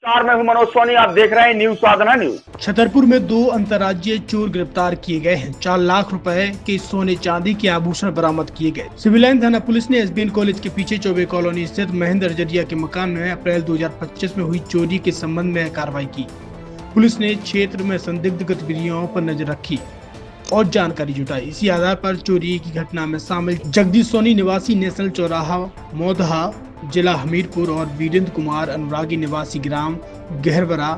मैं हूं मनोज सोनी, आप देख रहे हैं न्यूज साधना न्यूज। छतरपुर में 2 अंतर्राज्यीय चोर गिरफ्तार किए गए हैं। 4 लाख रुपए के सोने चांदी के आभूषण बरामद किए गए। सिविल लाइन थाना पुलिस ने एसबीएन कॉलेज के पीछे चौबे कॉलोनी स्थित महेंद्र जरिया के मकान में अप्रैल 2025 में हुई चोरी के संबंध में कार्रवाई की। पुलिस ने क्षेत्र में संदिग्ध गतिविधियों पर नजर रखी और जानकारी जुटाई। इसी आधार पर चोरी की घटना में शामिल जगदीश सोनी निवासी नेशनल चौराहा मोदहा जिला हमीरपुर और वीरेंद्र कुमार अनुरागी निवासी ग्राम गहरवरा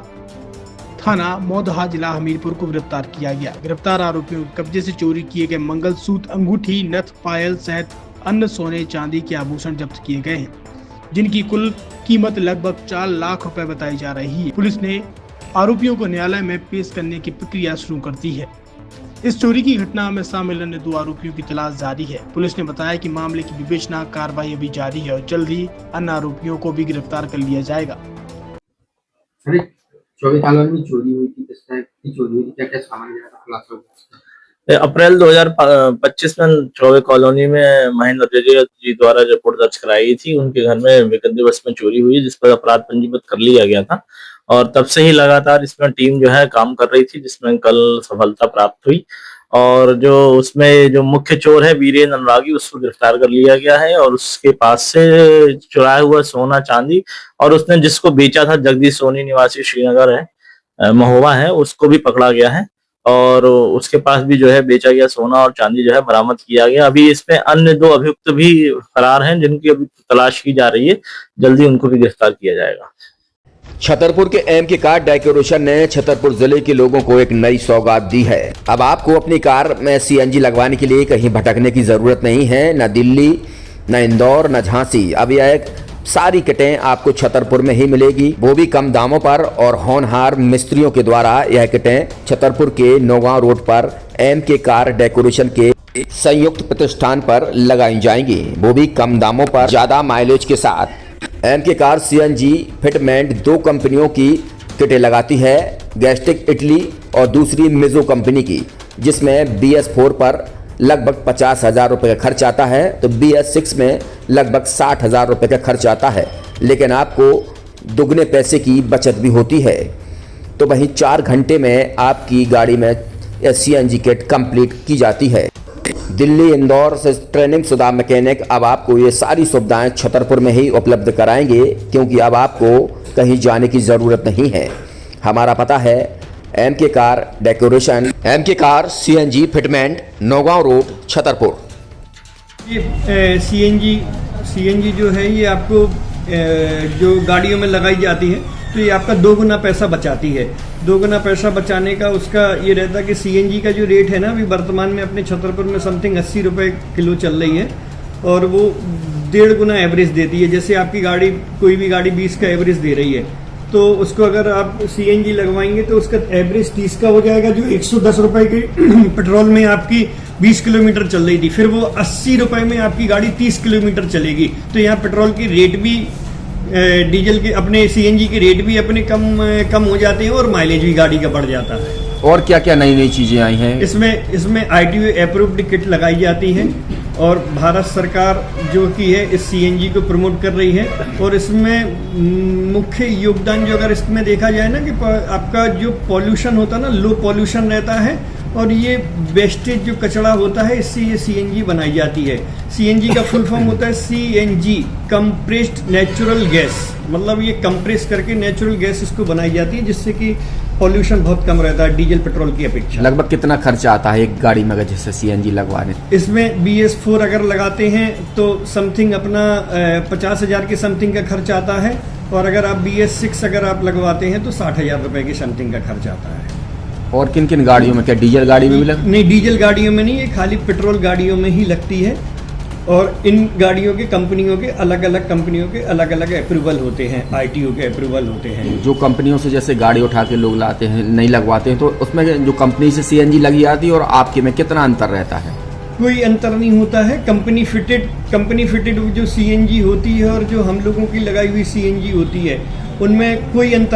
थाना मोदहा जिला हमीरपुर को गिरफ्तार किया गया। गिरफ्तार आरोपियों के कब्जे से चोरी किए गए मंगलसूत्र, अंगूठी, नथ, पायल सहित अन्य सोने चांदी के आभूषण जब्त किए गए हैं, जिनकी कुल कीमत लगभग 4 लाख रुपए बताई जा रही है। पुलिस ने आरोपियों को न्यायालय में पेश करने की प्रक्रिया शुरू कर दी है। इस चोरी की घटना में शामिल अन्य 2 आरोपियों की तलाश जारी है। पुलिस ने बताया कि मामले की विवेचना कार्रवाई अभी जारी है और जल्द ही अन्य आरोपियों को भी गिरफ्तार कर लिया जाएगा। चौबे कॉलोनी में चोरी हुई थी, किस तरह की चोरी हुई थी, क्या-क्या सामान गया था, खुलासा हुआ? अप्रैल 2025 में चौबे कॉलोनी में महेंद्र जरिया जी द्वारा रिपोर्ट दर्ज कराई थी। उनके घर में विगत दिवस में चोरी हुई, जिस पर अपराध पंजीबद्ध कर लिया गया था और तब से ही लगातार इसमें टीम जो है काम कर रही थी, जिसमें कल सफलता प्राप्त हुई और जो उसमें जो मुख्य चोर है वीरेंद्र अनुरागी, उसको गिरफ्तार कर लिया गया है और उसके पास से चुराया हुआ सोना चांदी और उसने जिसको बेचा था जगदीश सोनी निवासी श्रीनगर है महोबा है, उसको भी पकड़ा गया है और उसके पास भी जो है बेचा गया सोना और चांदी जो है बरामद किया गया। अभी इसमें अन्य 2 अभियुक्त भी फरार हैं, जिनकी अभी तलाश की जा रही है, जल्दी उनको भी गिरफ्तार किया जाएगा। छतरपुर के एमके कार डेकोरेशन ने छतरपुर जिले के लोगों को एक नई सौगात दी है। अब आपको अपनी कार में सीएनजी लगवाने के लिए कहीं भटकने की जरूरत नहीं है, न दिल्ली, न इंदौर, न झांसी। अब यह एक सारी किटें आपको छतरपुर में ही मिलेगी, वो भी कम दामों पर और होनहार मिस्त्रियों के द्वारा। यह किटें छतरपुर के नौगांव रोड पर एमके कार डेकोरेशन के संयुक्त प्रतिष्ठान पर लगाई जाएंगी, वो भी कम दामों पर, ज्यादा माइलेज के साथ। एमके कार सीएनजी फिटमेंट 2 कंपनियों की किटें लगाती है, गैस्टिक इटली और दूसरी मिजो कंपनी की, जिसमें BS4 पर लगभग 50,000 रुपये का खर्च आता है, तो BS6 में लगभग 60,000 रुपये का खर्च आता है, लेकिन आपको दुगने पैसे की बचत भी होती है। तो वहीं 4 घंटे में आपकी गाड़ी में सीएनजी किट कंप्लीट की जाती है। दिल्ली, इंदौर से ट्रेनिंग शुदा मैकेनिक अब आपको ये सारी सुविधाएं छतरपुर में ही उपलब्ध कराएंगे, क्योंकि अब आपको कहीं जाने की ज़रूरत नहीं है। हमारा पता है MK car decoration, MK car CNG fitment, Naugaon road, Chhatarpur. ये सीएनजी जो है ये आपको जो गाड़ियों में लगाई जाती है, तो ये आपका 2 गुना पैसा बचाती है। 2 गुना पैसा बचाने का उसका ये रहता है कि सीएनजी का जो रेट है ना, अभी वर्तमान में अपने छतरपुर में समथिंग 80 रुपये किलो चल रही है और वो 1.5 गुना एवरेज देती है। जैसे आपकी गाड़ी, कोई भी गाड़ी 20 का एवरेज दे रही है, तो उसको अगर आप सीएनजी लगवाएंगे तो उसका एवरेज 30 का हो जाएगा। जो 110 रुपये के पेट्रोल में आपकी 20 किलोमीटर चल रही थी, फिर वो 80 रुपये में आपकी गाड़ी 30 किलोमीटर चलेगी। तो यहाँ पेट्रोल की रेट भी, डीजल के, अपने सीएनजी के रेट भी अपने कम हो जाते हैं और माइलेज भी गाड़ी का बढ़ जाता है। और क्या क्या नई नई चीजें आई हैं? इसमें ITO अप्रूव्ड किट लगाई जाती है और भारत सरकार जो की है इस सीएनजी को प्रमोट कर रही है। और इसमें मुख्य योगदान जो अगर इसमें देखा जाए ना, कि आपका जो पॉल्यूशन होता है ना, लो पॉल्यूशन रहता है और ये वेस्टेज जो कचरा होता है, इससे ये सीएनजी बनाई जाती है। सीएनजी का फुल फॉर्म होता है CNG, कंप्रेस्ड नेचुरल गैस, मतलब ये कंप्रेस करके नेचुरल गैस इसको बनाई जाती है, जिससे कि पॉल्यूशन बहुत कम रहता है डीजल पेट्रोल की अपेक्षा। लगभग कितना खर्चा आता है एक गाड़ी में अगर जैसे सीएनजी लगवाने? इसमें BS4 अगर लगाते हैं तो समथिंग अपना 50,000 के समथिंग का खर्च आता है और अगर आप BS6 अगर आप लगवाते हैं तो 60,000 रुपये की समथिंग का खर्च आता है। और किन किन गाड़ियों में, क्या डीजल गाड़ी में भी नहीं, डीजल गाड़ियों में नहीं, ये खाली पेट्रोल गाड़ियों में ही लगती है। और इन गाड़ियों के कंपनियों के अलग अलग अप्रूवल होते हैं, ITO के अप्रूवल होते हैं। जो कंपनियों से जैसे गाड़ी उठा के लोग लाते हैं, नहीं लगवाते हैं, तो उसमें जो कंपनी से सीएनजी लगी आती है और आपके में कितना अंतर रहता है? कोई अंतर नहीं होता है। कंपनी फिटेड जो सीएनजी होती है और जो हम लोगों की लगाई हुई सीएनजी होती है, उनमें कोई अंतर